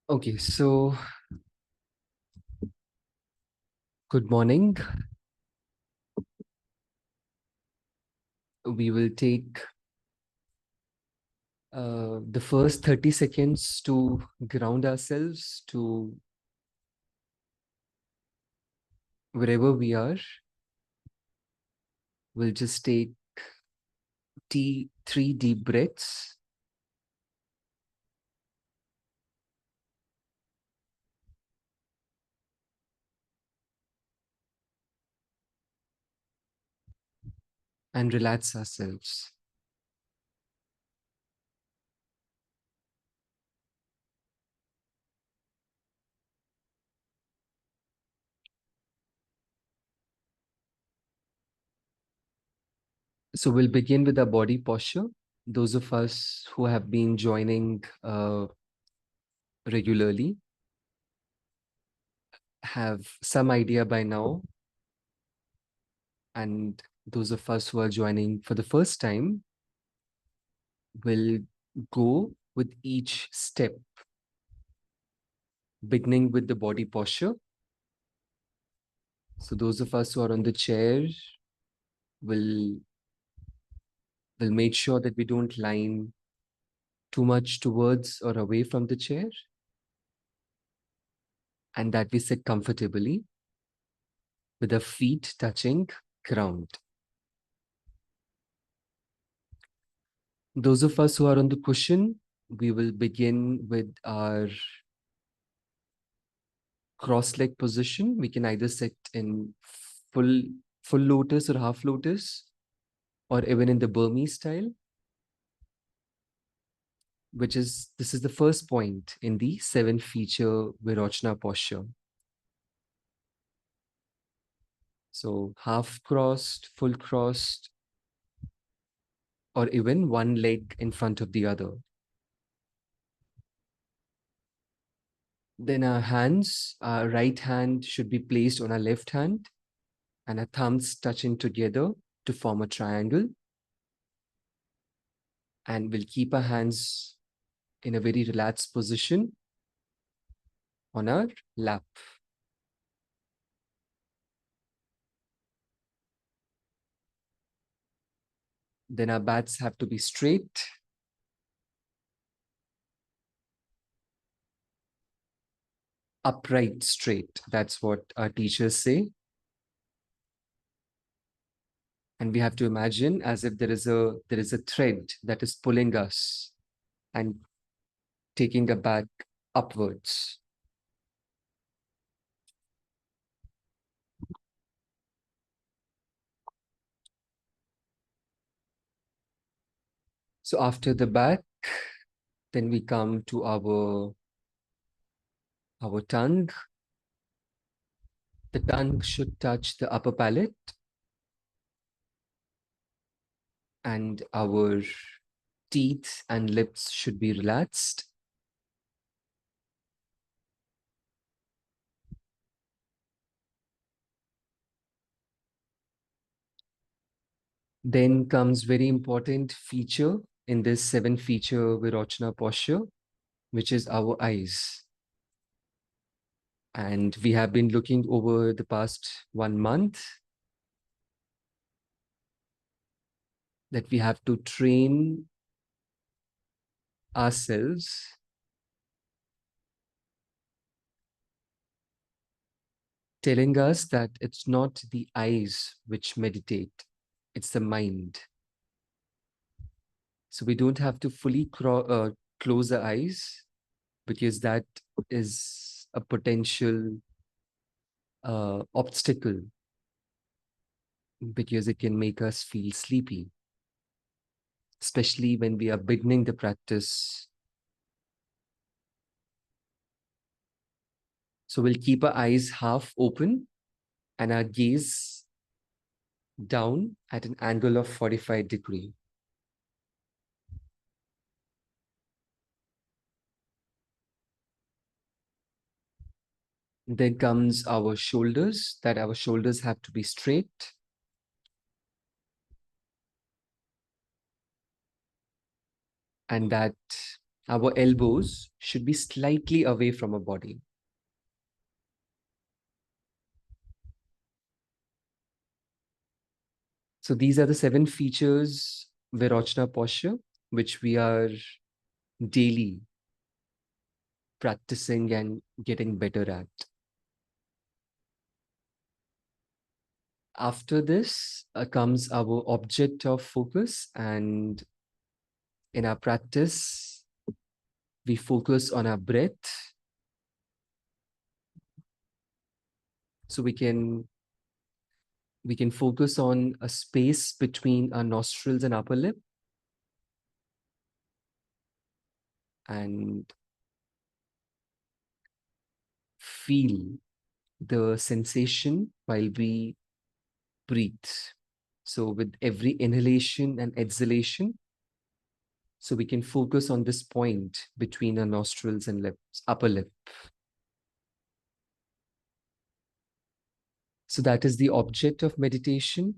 Okay, so good morning. We will take the first 30 seconds to ground ourselves to wherever we are. We'll just take three deep breaths. And relax ourselves. So we'll begin with our body posture. Those of us who have been joining regularly have some idea by now. And those of us who are joining for the first time will go with each step, beginning with the body posture. So those of us who are on the chair will make sure that we don't line too much towards or away from the chair, and that we sit comfortably with our feet touching ground. Those of us who are on the cushion, we will begin with our cross-leg position. We can either sit in full lotus or half lotus, or even in the Burmese style, this is the first point in the 7-feature Virochana posture. So half crossed, full crossed, or even one leg in front of the other. Then our hands, our right hand should be placed on our left hand and our thumbs touching together to form a triangle. And we'll keep our hands in a very relaxed position on our lap. Then our backs have to be straight. Upright straight. That's what our teachers say. And we have to imagine as if there is a thread that is pulling us and taking a back upwards. So after the back, then we come to our tongue. The tongue should touch the upper palate, and our teeth and lips should be relaxed. Then comes very important feature in this 7-feature Virochana posture, which is our eyes. And we have been looking over the past 1 month that we have to train ourselves telling us that it's not the eyes which meditate, it's the mind. So we don't have to fully close the eyes, because that is a potential obstacle, because it can make us feel sleepy, especially when we are beginning the practice. So we'll keep our eyes half open and our gaze down at an angle of 45 degrees. Then comes our shoulders, that our shoulders have to be straight. and that our elbows should be slightly away from our body. So these are the 7 features Virachna posture, which we are daily practicing and getting better at. After this comes our object of focus, and in our practice, we focus on our breath. So we can focus on a space between our nostrils and upper lip, and feel the sensation while we breathe. So with every inhalation and exhalation, so we can focus on this point between our nostrils and lips, upper lip. So that is the object of meditation.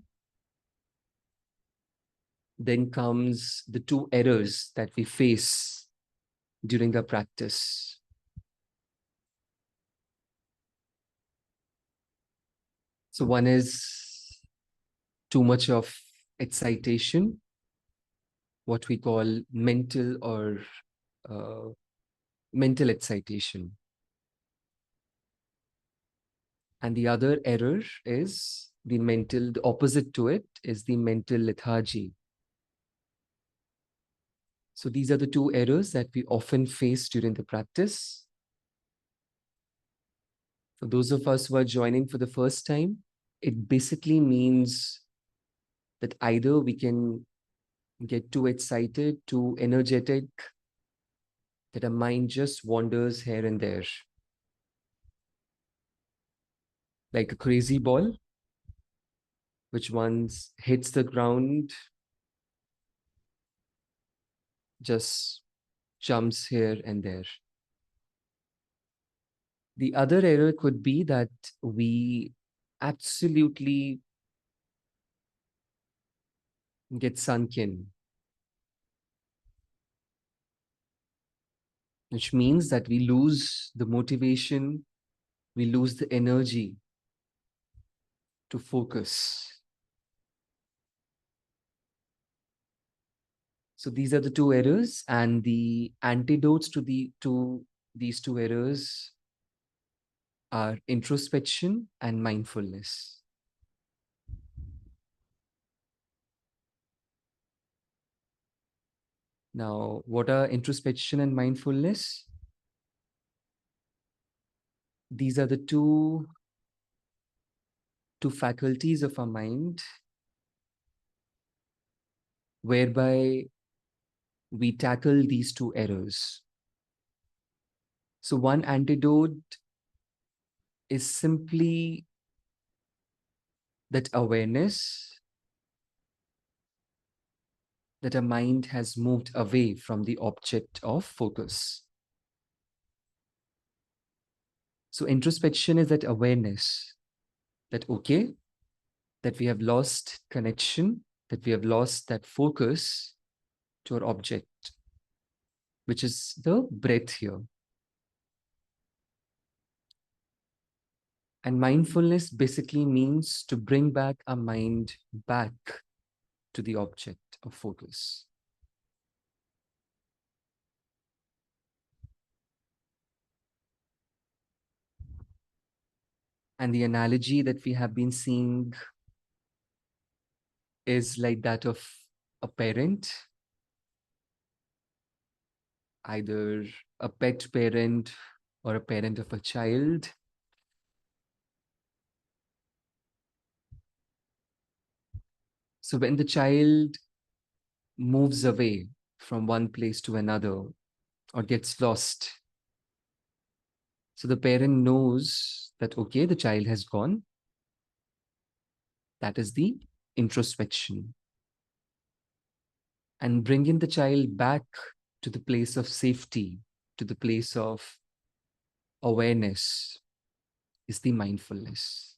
Then comes the 2 errors that we face during our practice. So one is too much of excitation, what we call uh, mental excitation. And the other error is the opposite to it is the mental lethargy. So these are the 2 errors that we often face during the practice. For those of us who are joining for the first time, it basically means that either we can get too excited, too energetic, that our mind just wanders here and there, like a crazy ball, which once hits the ground, just jumps here and there. The other error could be that we absolutely get sunk in, which means that we lose the motivation, we lose the energy to focus. So these are the 2 errors, and the antidotes to these 2 errors are introspection and mindfulness. Now, what are introspection and mindfulness? These are the two faculties of our mind whereby we tackle these 2 errors. So one antidote is simply that awareness that a mind has moved away from the object of focus. So introspection is that awareness that, okay, that we have lost connection, that we have lost that focus to our object, which is the breath here. And mindfulness basically means to bring back our mind back to the object of focus. And the analogy that we have been seeing is like that of a parent, either a pet parent or a parent of a child. So when the child moves away from one place to another or gets lost, so the parent knows that, okay, the child has gone. That is the introspection. And bringing the child back to the place of safety, to the place of awareness, is the mindfulness.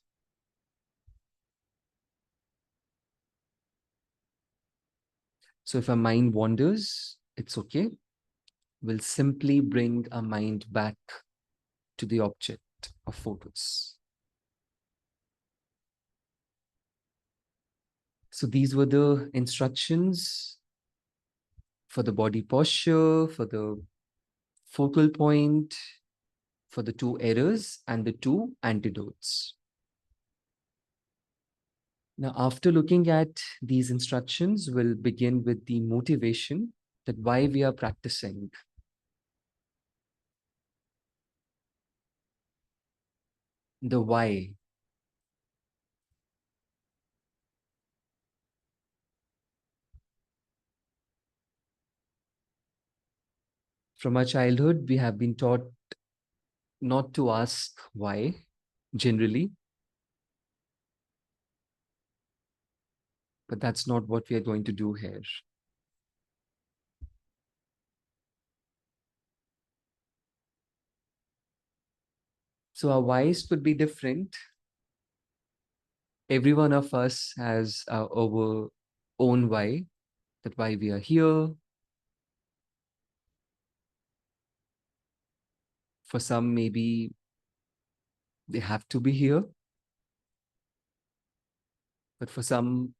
So if our mind wanders, it's okay. We'll simply bring our mind back to the object of focus. So these were the instructions for the body posture, for the focal point, for the two errors and the two antidotes. Now, after looking at these instructions, we'll begin with the motivation that why we are practicing. The why. From our childhood, we have been taught not to ask why, generally, but that's not what we are going to do here. So our whys could be different. Every one of us has our own why, that why we are here. For some, maybe they have to be here. But for some,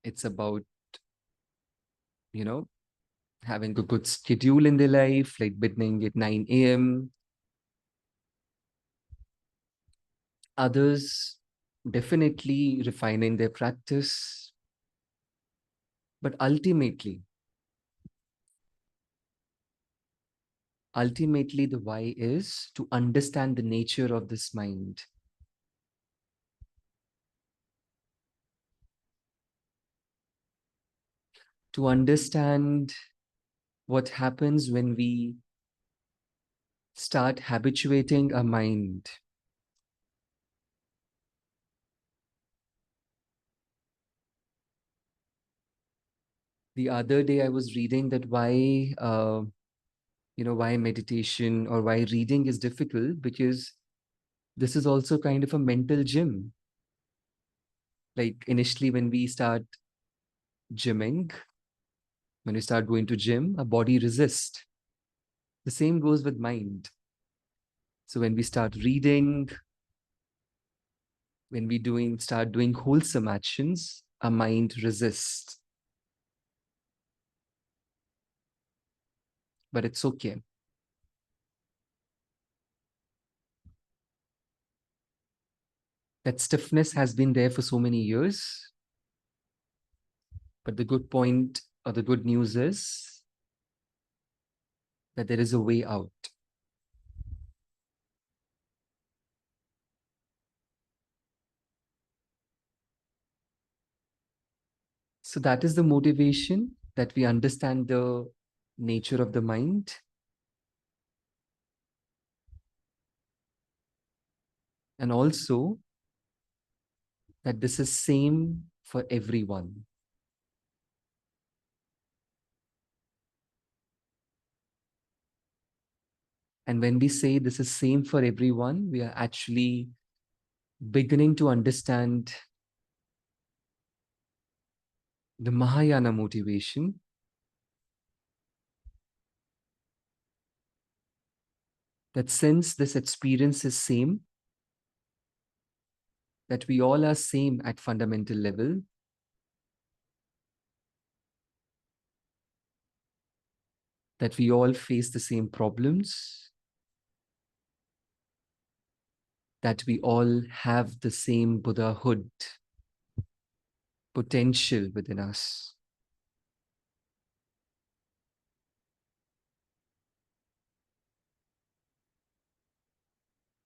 it's about, you know, having a good schedule in their life, like beginning at 9 a.m. Others definitely refining their practice. But ultimately, the why is to understand the nature of this mind. To understand what happens when we start habituating our mind. The other day, I was reading that why meditation or why reading is difficult, because this is also kind of a mental gym. Like initially, when we start gymming, when we start going to gym, our body resists. The same goes with mind. So when we start reading, when we start doing wholesome actions, our mind resists. But it's okay. That stiffness has been there for so many years. But the good point or the good news is that there is a way out. So that is the motivation, that we understand the nature of the mind. And also that this is same for everyone. And when we say this is same for everyone, we are actually beginning to understand the Mahayana motivation, that since this experience is same, that we all are same at fundamental level, that we all face the same problems, that we all have the same Buddhahood potential within us.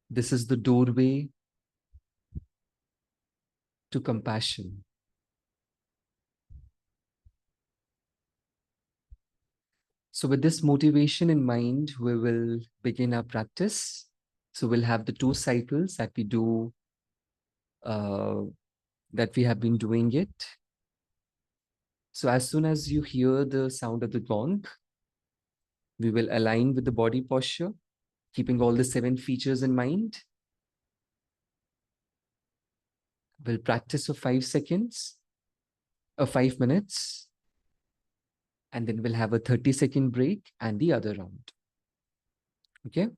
This is the doorway to compassion. So with this motivation in mind, we will begin our practice. So we'll have the 2 cycles that we do, that we have been doing it. So as soon as you hear the sound of the gong, we will align with the body posture, keeping all the 7 features in mind. We'll practice for 5 seconds. a 5 minutes, and then we'll have a 30-second break and the other round. Okay.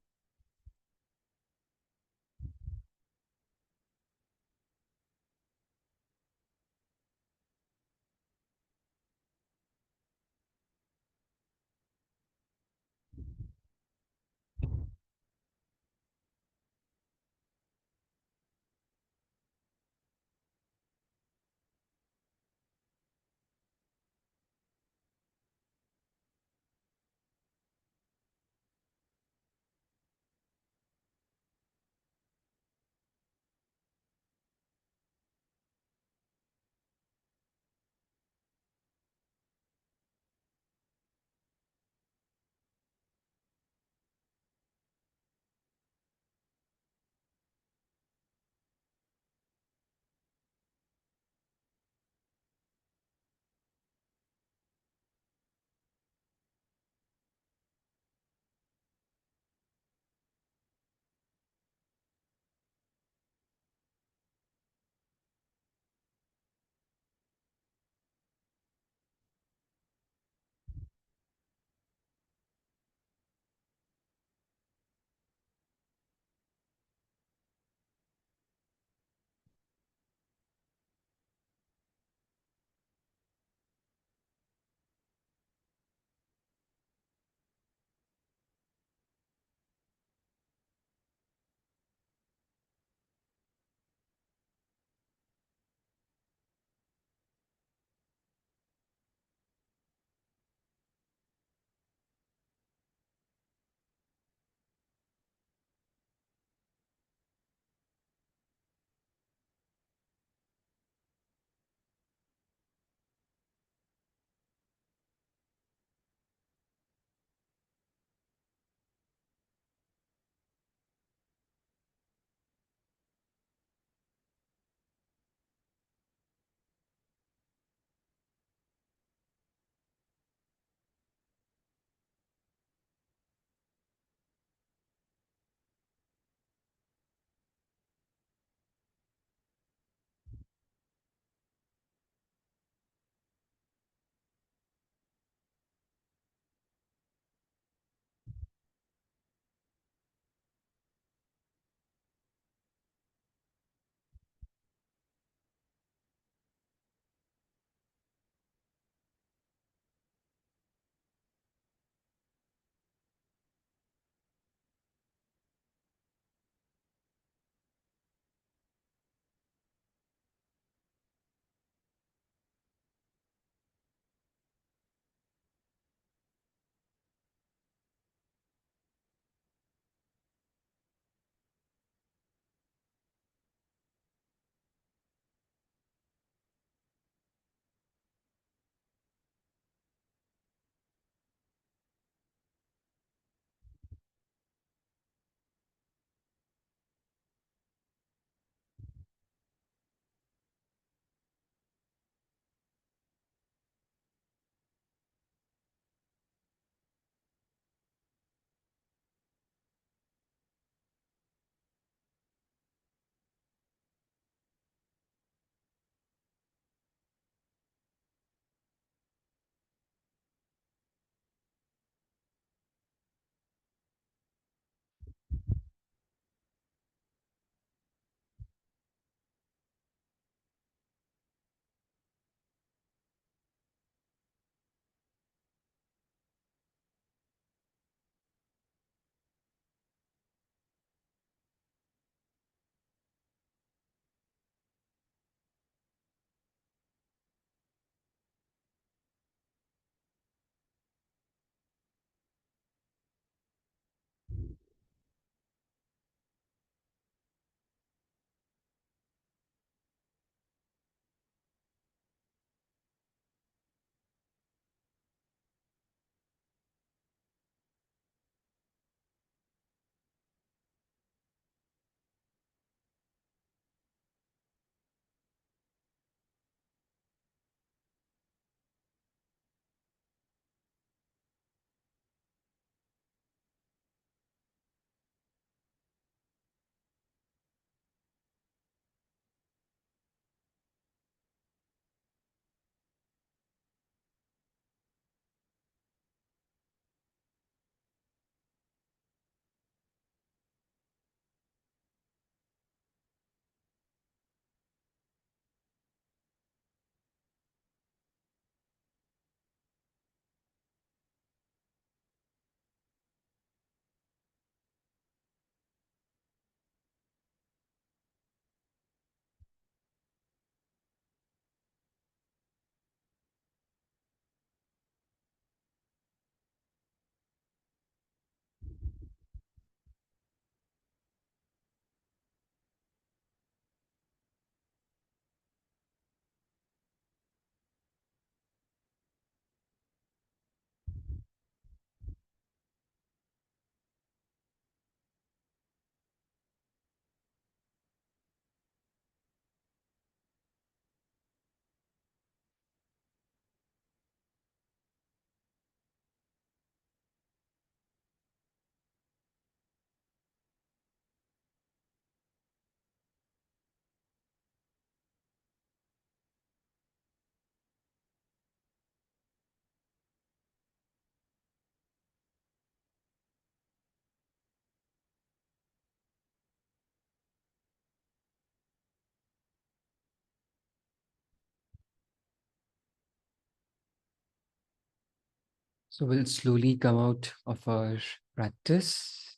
So we'll slowly come out of our practice.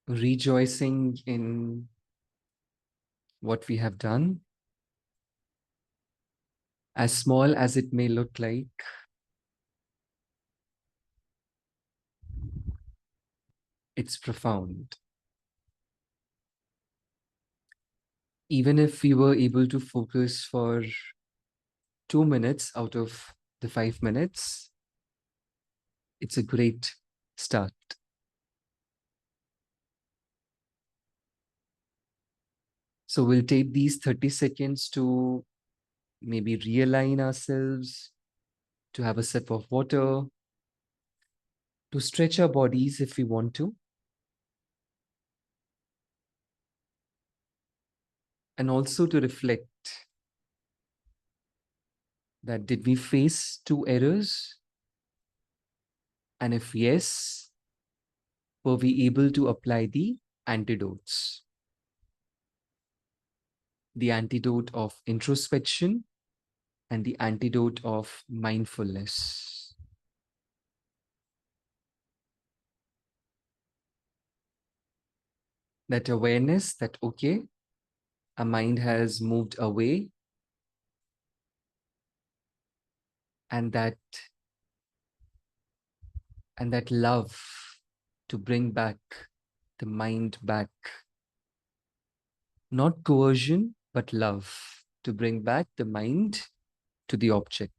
Rejoicing in what we have done, as small as it may look like. It's profound. Even if we were able to focus for 2 minutes out of the 5 minutes, it's a great start. So we'll take these 30 seconds to maybe realign ourselves, to have a sip of water, to stretch our bodies if we want to, and also to reflect that did we face two errors? And if yes, were we able to apply the antidotes? The antidote of introspection and the antidote of mindfulness. That awareness that, okay, our mind has moved away, and that love to bring back the mind back. Not coercion, but love to bring back the mind to the object.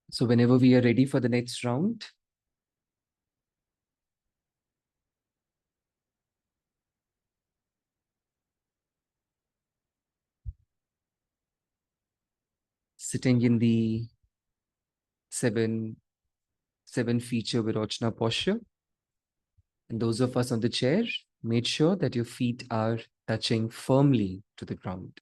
So whenever we are ready for the next round, sitting in the seven feature Virochana posture, and those of us on the chair, make sure that your feet are touching firmly to the ground.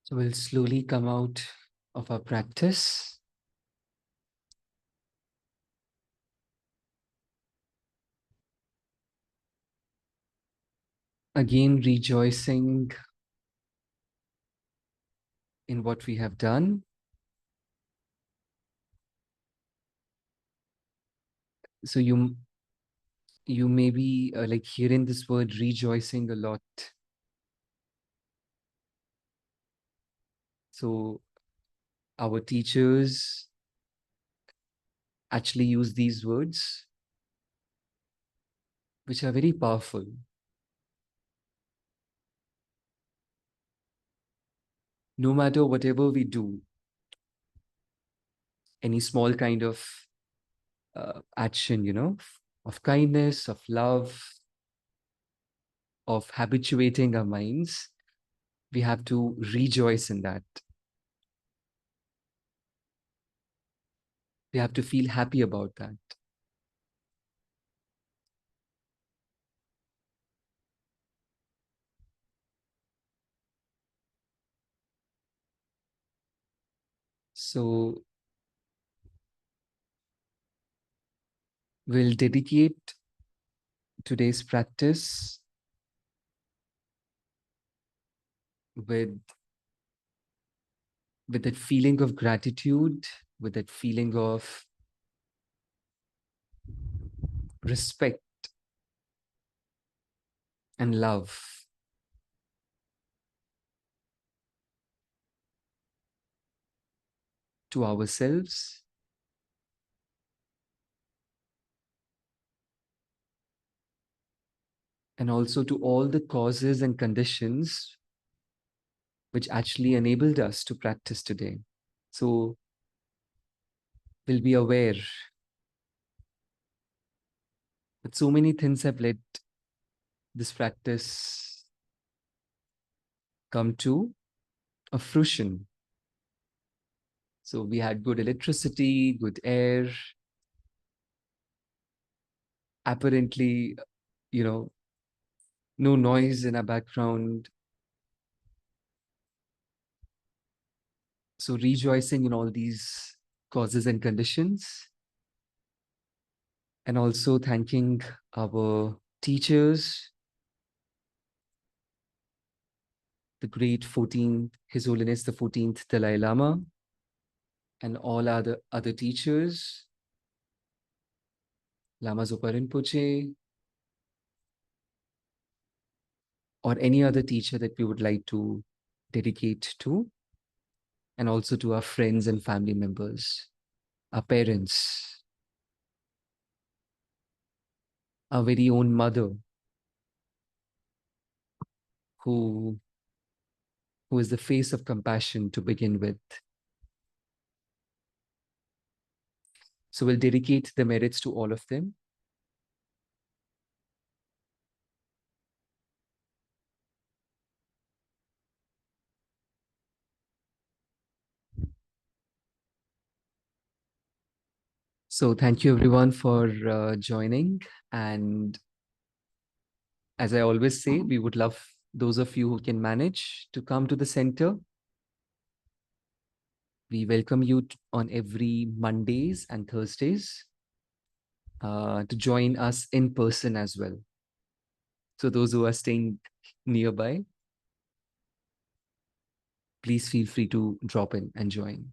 So we'll slowly come out of our practice. Again, rejoicing in what we have done. So you may be like hearing this word rejoicing a lot. So our teachers actually use these words, which are very powerful. No matter whatever we do, any small kind of action, of kindness, of love, of habituating our minds, we have to rejoice in that. We have to feel happy about that. So we'll dedicate today's practice with that feeling of gratitude, with that feeling of respect and love to ourselves and also to all the causes and conditions which actually enabled us to practice today. So we'll be aware that so many things have let this practice come to a fruition. So we had good electricity, good air, apparently, you know, no noise in our background. So rejoicing in all these causes and conditions, and also thanking our teachers, the great 14th, His Holiness the 14th Dalai Lama, and all other teachers, Lama Zopa Rinpoche, or any other teacher that we would like to dedicate to, and also to our friends and family members, our parents, our very own mother, who, who is the face of compassion to begin with. So we'll dedicate the merits to all of them. So thank you everyone for joining. And as I always say, we would love those of you who can manage to come to the center. We welcome you on every Mondays and Thursdays to join us in person as well. So those who are staying nearby, please feel free to drop in and join.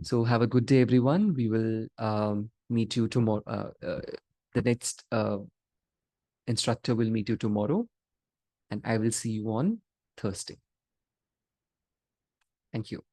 So have a good day, everyone. We will meet you tomorrow. The next instructor will meet you tomorrow, and I will see you on Thursday. Thank you.